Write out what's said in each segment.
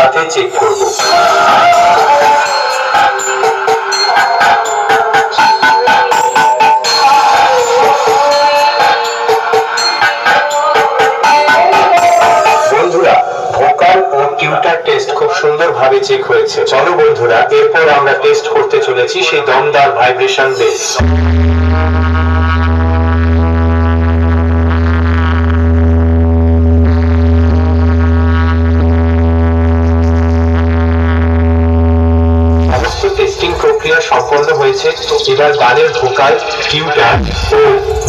সাথে চেক করব। বন্ধুরা, ভোকাল ও টিউটার টেস্ট খুব সুন্দরভাবে চেক হয়েছে। চলো বন্ধুরা, এরপর আমরা টেস্ট করতে চলেছি সেই দমদার ভাইব্রেশন বেস। টেস্টিং প্রক্রিয়া সম্পন্ন হয়েছে। এবার গানের ভোকাল, টিউটার ও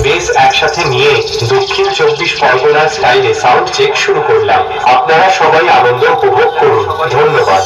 বেস একসাথে নিয়ে দক্ষিণ 24 পরগনা স্টাইলে সাউন্ড চেক শুরু করলাম। আপনারা সবাই আনন্দ উপভোগ করুন। ধন্যবাদ।